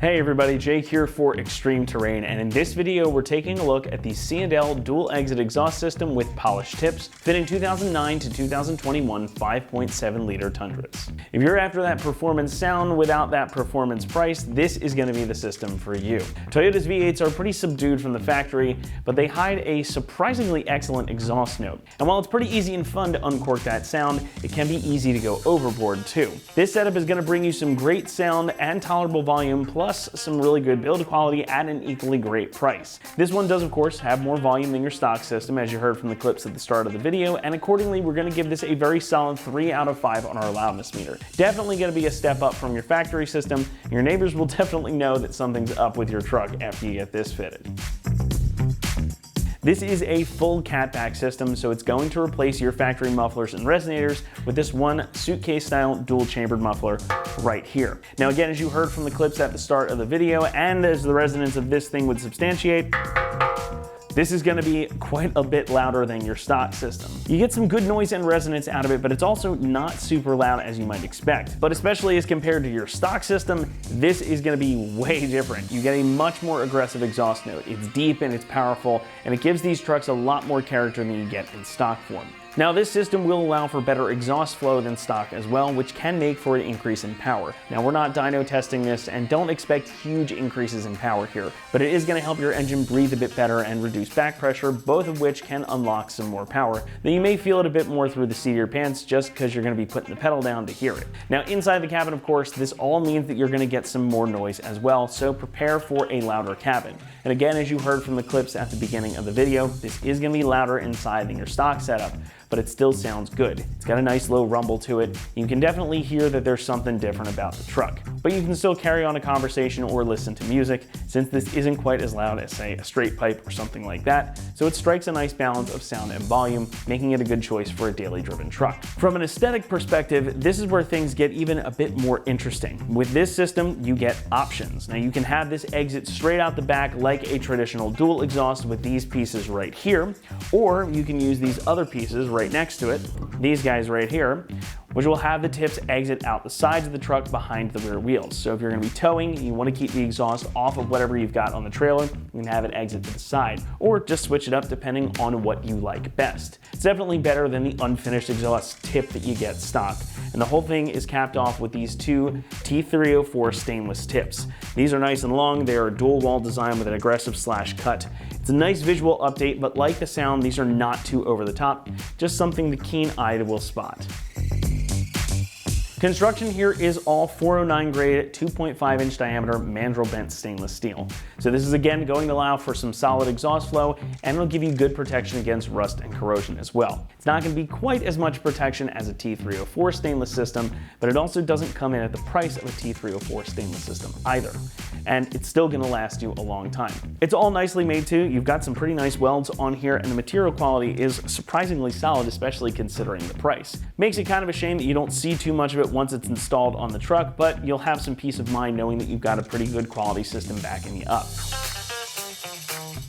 Hey everybody, Jake here for Extreme Terrain, and in this video we're taking a look at the C&L dual exit exhaust system with polished tips, fitting 2009 to 2021 5.7 liter Tundras. If you're after that performance sound without that performance price, this is going to be the system for you. Toyota's V8s are pretty subdued from the factory, but they hide a surprisingly excellent exhaust note. And while it's pretty easy and fun to uncork that sound, it can be easy to go overboard too. This setup is going to bring you some great sound and tolerable volume, plus some really good build quality at an equally great price. This one does of course have more volume than your stock system, as you heard from the clips at the start of the video, and accordingly we're going to give this a very solid 3 out of 5 on our loudness meter. Definitely going to be a step up from your factory system. Your neighbors will definitely know that something's up with your truck after you get this fitted. This is a full catback system, so it's going to replace your factory mufflers and resonators with this one suitcase style dual chambered muffler right here. Now again, as you heard from the clips at the start of the video, and as the resonance of this thing would substantiate, this is going to be quite a bit louder than your stock system. You get some good noise and resonance out of it, but it's also not super loud as you might expect. But especially as compared to your stock system, this is going to be way different. You get a much more aggressive exhaust note. It's deep and it's powerful, and it gives these trucks a lot more character than you get in stock form. Now this system will allow for better exhaust flow than stock as well, which can make for an increase in power. Now we're not dyno testing this and don't expect huge increases in power here, but it is going to help your engine breathe a bit better and reduce back pressure, both of which can unlock some more power. Then you may feel it a bit more through the seat of your pants just because you're going to be putting the pedal down to hear it. Now inside the cabin, of course, this all means that you're going to get some more noise as well, so prepare for a louder cabin. And again, as you heard from the clips at the beginning of the video, this is going to be louder inside than your stock setup, but it still sounds good. It's got a nice low rumble to it. You can definitely hear that there's something different about the truck. But you can still carry on a conversation or listen to music, since this isn't quite as loud as, say, a straight pipe or something like that, so it strikes a nice balance of sound and volume, making it a good choice for a daily driven truck. From an aesthetic perspective, this is where things get even a bit more interesting. With this system, you get options. Now you can have this exit straight out the back like a traditional dual exhaust with these pieces right here, or you can use these other pieces right next to it, these guys right here, which will have the tips exit out the sides of the truck behind the rear wheels. So if you're going to be towing and you want to keep the exhaust off of whatever you've got on the trailer, you can have it exit to the side, or just switch it up depending on what you like best. It's definitely better than the unfinished exhaust tip that you get stock. And the whole thing is capped off with these two T304 stainless tips. These are nice and long. They are a dual wall design with an aggressive slash cut. It's a nice visual update, but like the sound, these are not too over the top, just something the keen eye will spot. Construction here is all 409 grade 2.5 inch diameter mandrel bent stainless steel. So this is again going to allow for some solid exhaust flow, and it'll give you good protection against rust and corrosion as well. It's not going to be quite as much protection as a T304 stainless system, but it also doesn't come in at the price of a T304 stainless system either. And it's still going to last you a long time. It's all nicely made too. You've got some pretty nice welds on here, and the material quality is surprisingly solid, especially considering the price. Makes it kind of a shame that you don't see too much of it once it's installed on the truck, but you'll have some peace of mind knowing that you've got a pretty good quality system backing you up.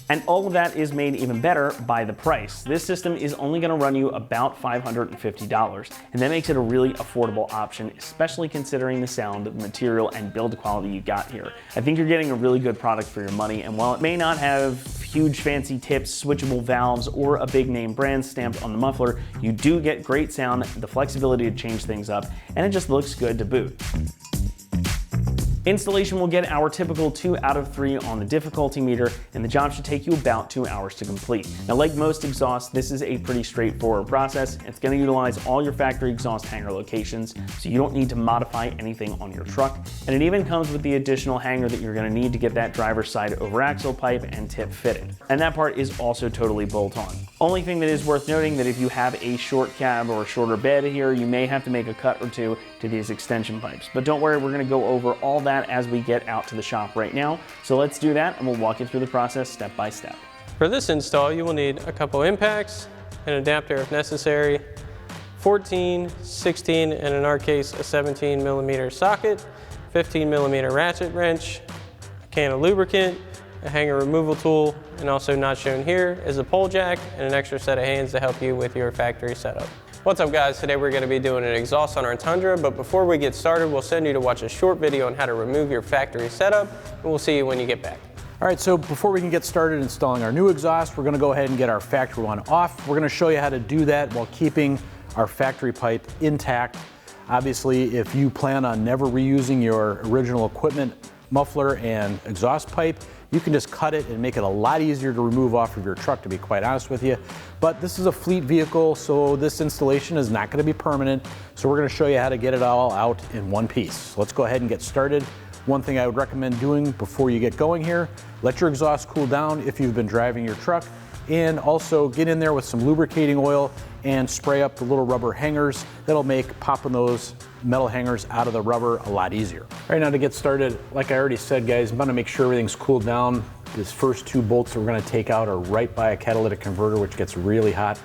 And all of that is made even better by the price. This system is only going to run you about $550, and that makes it a really affordable option, especially considering the sound, the material, and build quality you got here. I think you're getting a really good product for your money, and while it may not have huge fancy tips, switchable valves, or a big name brand stamped on the muffler, you do get great sound, the flexibility to change things up, and it just looks good to boot. Installation will get our typical 2 out of 3 on the difficulty meter, and the job should take you about 2 hours to complete. Now, like most exhausts, this is a pretty straightforward process. It's going to utilize all your factory exhaust hanger locations, so you don't need to modify anything on your truck. And it even comes with the additional hanger that you're going to need to get that driver's side over axle pipe and tip fitted. And that part is also totally bolt-on. Only thing that is worth noting that if you have a short cab or a shorter bed here, you may have to make a cut or two to these extension pipes. But don't worry, we're going to go over all that as we get out to the shop right now. So let's do that, and we'll walk you through the process step by step. For this install, you will need a couple impacts, an adapter if necessary, 14, 16, and in our case, a 17 millimeter socket, 15 millimeter ratchet wrench, a can of lubricant, a hanger removal tool, and also not shown here is a pole jack and an extra set of hands to help you with your factory setup. What's up guys, today we're going to be doing an exhaust on our Tundra, but before we get started, we'll send you to watch a short video on how to remove your factory setup, and we'll see you when you get back. All right, so before we can get started installing our new exhaust, we're going to go ahead and get our factory one off. We're going to show you how to do that while keeping our factory pipe intact. Obviously, if you plan on never reusing your original equipment, muffler and exhaust pipe, you can just cut it and make it a lot easier to remove off of your truck, to be quite honest with you. But this is a fleet vehicle, so this installation is not going to be permanent. So we're going to show you how to get it all out in one piece. So let's go ahead and get started. One thing I would recommend doing before you get going here, let your exhaust cool down if you've been driving your truck, and also get in there with some lubricating oil and spray up the little rubber hangers. That'll make popping those metal hangers out of the rubber a lot easier. All right, now to get started, like I already said guys, I'm gonna make sure everything's cooled down. These first 2 bolts that we're gonna take out are right by a catalytic converter, which gets really hot.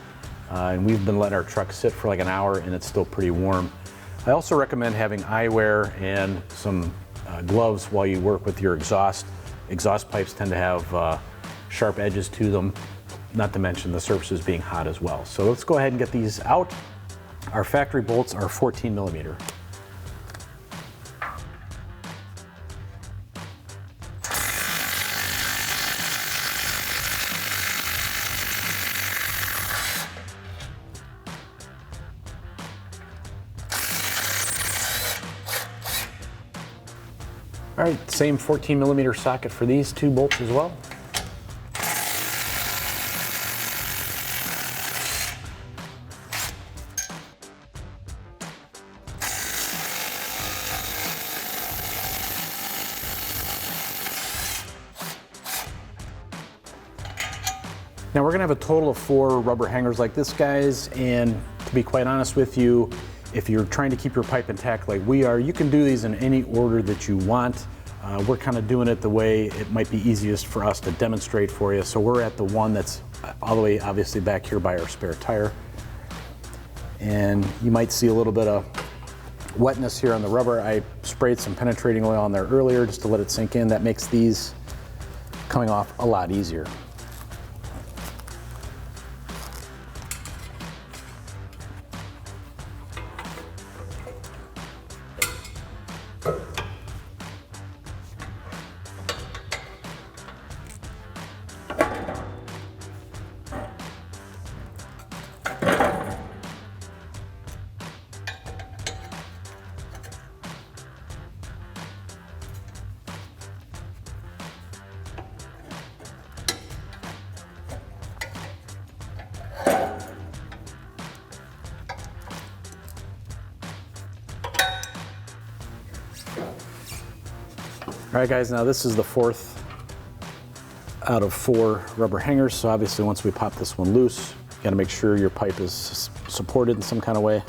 And we've been letting our truck sit for like an hour and it's still pretty warm. I also recommend having eyewear and some gloves while you work with your exhaust. Exhaust pipes tend to have sharp edges to them, not to mention the surfaces being hot as well. So let's go ahead and get these out. Our factory bolts are 14 millimeter. All right, same 14 millimeter socket for these 2 bolts as well. Now we're gonna have a total of 4 rubber hangers like this, guys, and to be quite honest with you, if you're trying to keep your pipe intact like we are, you can do these in any order that you want. We're kind of doing it the way it might be easiest for us to demonstrate for you. So we're at the one that's all the way obviously back here by our spare tire. And you might see a little bit of wetness here on the rubber. I sprayed some penetrating oil on there earlier just to let it sink in. That makes these coming off a lot easier. All right guys, now this is the 4th out of 4 rubber hangers. So obviously once we pop this one loose, you gotta make sure your pipe is supported in some kind of way.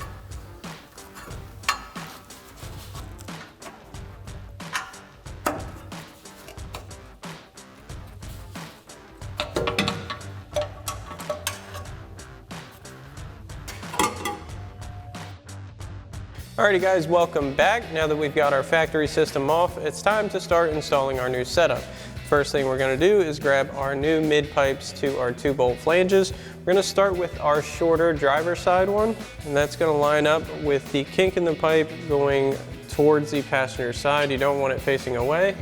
Alrighty guys, welcome back. Now that we've got our factory system off, it's time to start installing our new setup. First thing we're going to do is grab our new mid pipes to our 2-bolt flanges. We're going to start with our shorter driver's side one, and that's going to line up with the kink in the pipe going towards the passenger side. You don't want it facing away.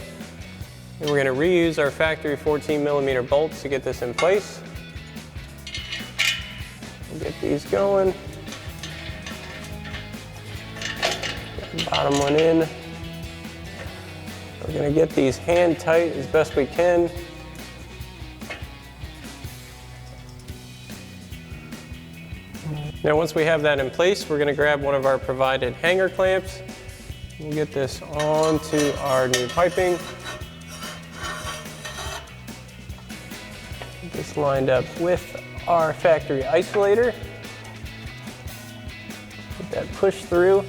And we're going to reuse our factory 14 millimeter bolts to get this in place. We'll get these going. Bottom one in. We're gonna get these hand tight as best we can. Now once we have that in place, we're gonna grab one of our provided hanger clamps. We'll get this onto our new piping. Get this lined up with our factory isolator. Get that pushed through.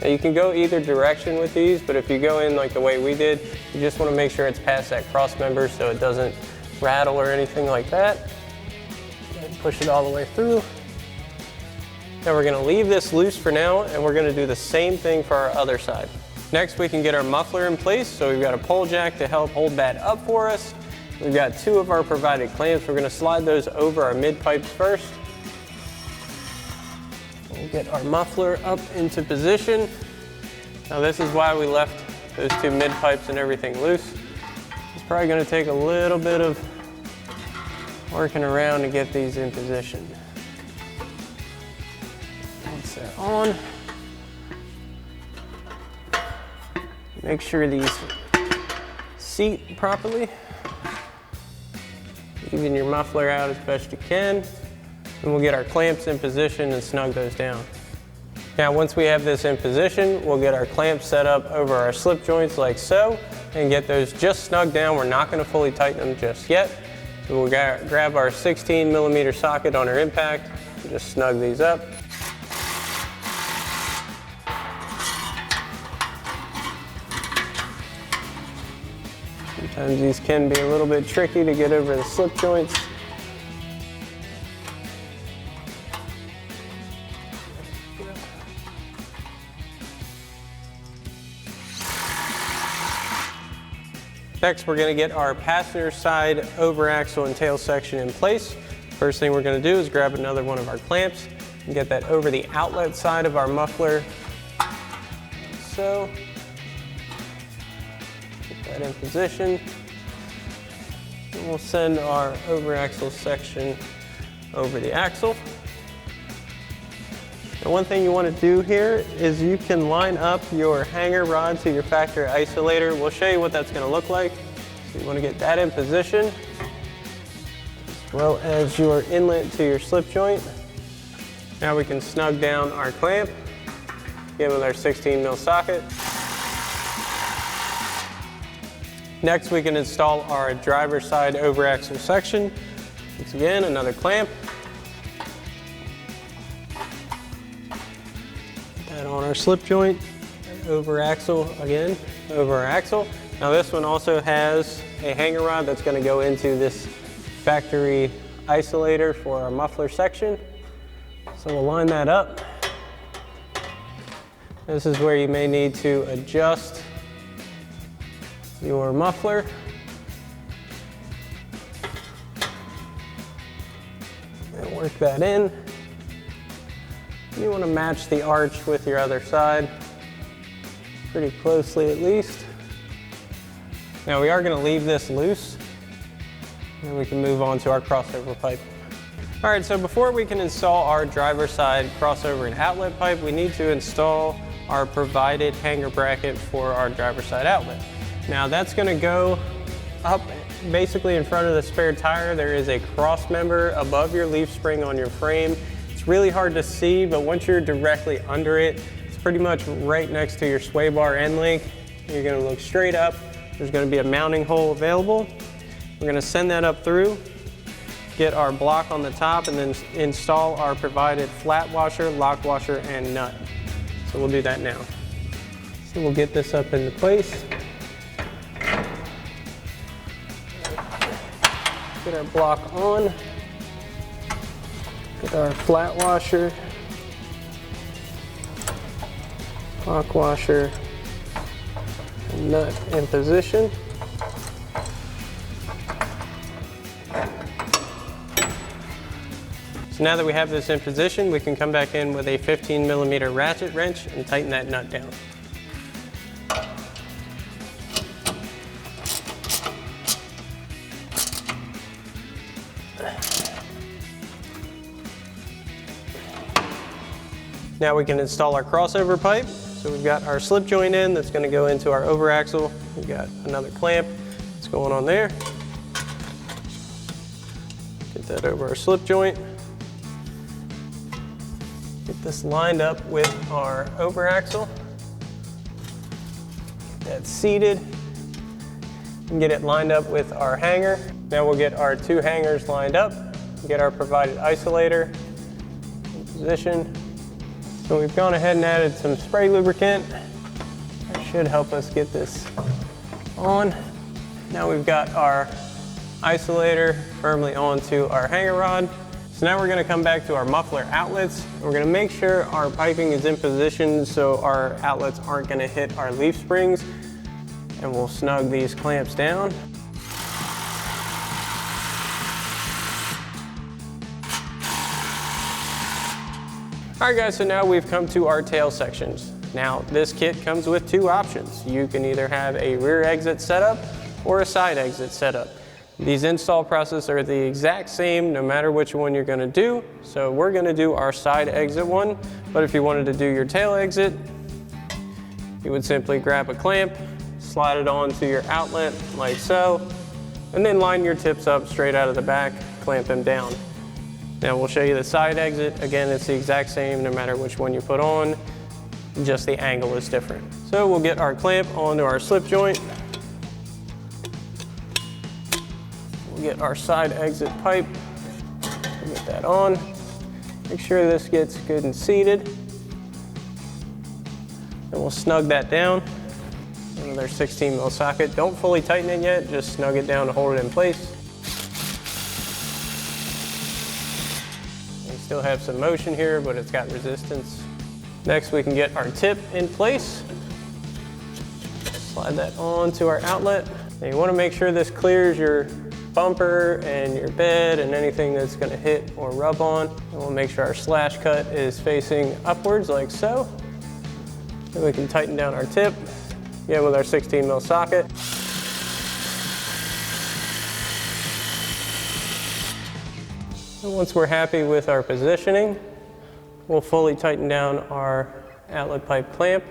Now you can go either direction with these, but if you go in like the way we did, you just want to make sure it's past that cross member so it doesn't rattle or anything like that. And push it all the way through. Now we're going to leave this loose for now, and we're going to do the same thing for our other side. Next we can get our muffler in place, so we've got a pole jack to help hold that up for us. We've got 2 of our provided clamps. We're going to slide those over our mid pipes first. We'll get our muffler up into position. Now this is why we left those 2 mid pipes and everything loose. It's probably going to take a little bit of working around to get these in position. Once they're on, make sure these seat properly. Even your muffler out as best you can. And we'll get our clamps in position and snug those down. Now once we have this in position, we'll get our clamps set up over our slip joints like so, and get those just snug down. We're not going to fully tighten them just yet. So we'll grab our 16mm socket on our impact and just snug these up. Sometimes these can be a little bit tricky to get over the slip joints. Next, we're going to get our passenger side over axle and tail section in place. First thing we're going to do is grab another one of our clamps and get that over the outlet side of our muffler. So, get that in position. And we'll send our over axle section over the axle. And one thing you want to do here is you can line up your hanger rod to your factory isolator. We'll show you what that's going to look like. So you want to get that in position, as well as your inlet to your slip joint. Now we can snug down our clamp, again with our 16mm socket. Next we can install our driver side over axle section. Once again, another clamp. On our slip joint, over axle again, over our axle. Now this one also has a hanger rod that's going to go into this factory isolator for our muffler section. So we'll line that up. This is where you may need to adjust your muffler. And work that in. You want to match the arch with your other side, pretty closely at least. Now we are going to leave this loose, and we can move on to our crossover pipe. All right, so before we can install our driver side crossover and outlet pipe, we need to install our provided hanger bracket for our driver side outlet. Now that's going to go up basically in front of the spare tire. There is a cross member above your leaf spring on your frame. It's really hard to see, but once you're directly under it, it's pretty much right next to your sway bar end link. You're going to look straight up. There's going to be a mounting hole available. We're going to send that up through, get our block on the top, and then install our provided flat washer, lock washer, and nut. So we'll do that now. So we'll get this up into place. Get our block on. Get our flat washer, lock washer, and nut in position. So now that we have this in position, we can come back in with a 15mm ratchet wrench and tighten that nut down. Now we can install our crossover pipe. So we've got our slip joint in that's going to go into our over axle. We've got another clamp that's going on there. Get that over our slip joint. Get this lined up with our over axle. Get that seated. And get it lined up with our hanger. Now we'll get our two hangers lined up. Get our provided isolator in position. So we've gone ahead and added some spray lubricant. That should help us get this on. Now we've got our isolator firmly onto our hanger rod. So now we're going to come back to our muffler outlets. We're going to make sure our piping is in position so our outlets aren't going to hit our leaf springs. And we'll snug these clamps down. All right guys, so now we've come to our tail sections. Now this kit comes with two options. You can either have a rear exit setup or a side exit setup. These install processes are the exact same no matter which one you're gonna do. So we're gonna do our side exit one, but if you wanted to do your tail exit, you would simply grab a clamp, slide it onto your outlet like so, and then line your tips up straight out of the back, clamp them down. Now we'll show you the side exit. Again, it's the exact same no matter which one you put on, just the angle is different. So we'll get our clamp onto our slip joint. We'll get our side exit pipe, we'll get that on. Make sure this gets good and seated. And we'll snug that down. Another 16 mil socket. Don't fully tighten it yet, just snug it down to hold it in place. We still have some motion here, but it's got resistance. Next, we can get our tip in place. Slide that onto our outlet. Now you want to make sure this clears your bumper and your bed and anything that's going to hit or rub on. And we'll make sure our slash cut is facing upwards like so. Then we can tighten down our tip. Again with our 16 mil socket. And once we're happy with our positioning, we'll fully tighten down our outlet pipe clamp.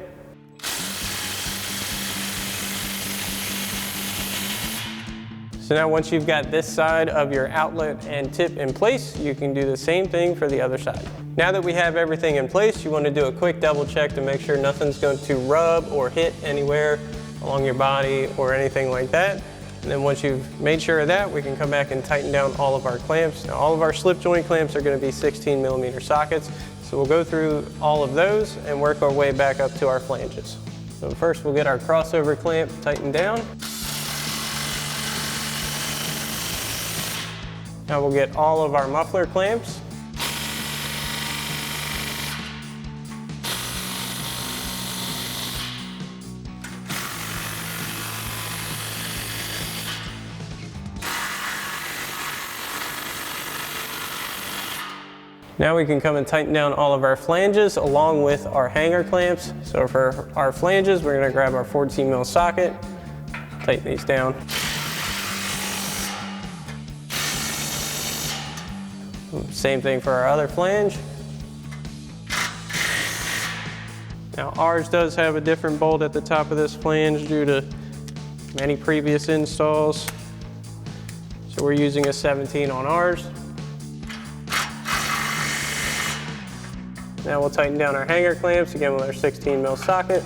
So now once you've got this side of your outlet and tip in place, you can do the same thing for the other side. Now that we have everything in place, you want to do a quick double check to make sure nothing's going to rub or hit anywhere along your body or anything like that. And then once you've made sure of that, we can come back and tighten down all of our clamps. Now all of our slip joint clamps are going to be 16 millimeter sockets. So we'll go through all of those and work our way back up to our flanges. So first we'll get our crossover clamp tightened down. Now we'll get all of our muffler clamps. Now we can come and tighten down all of our flanges along with our hanger clamps. So for our flanges, we're going to grab our 14 mil socket, tighten these down. Same thing for our other flange. Now ours does have a different bolt at the top of this flange due to many previous installs. So we're using a 17 on ours. Now we'll tighten down our hanger clamps again with our 16 mil socket.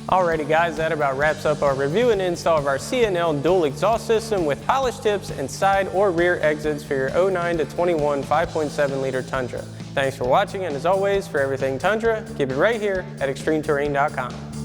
Alrighty guys, that about wraps up our review and install of our C&L dual exhaust system with polished tips and side or rear exits for your 09 to 21 5.7 liter Tundra. Thanks for watching, and as always, for everything Tundra, keep it right here at ExtremeTerrain.com.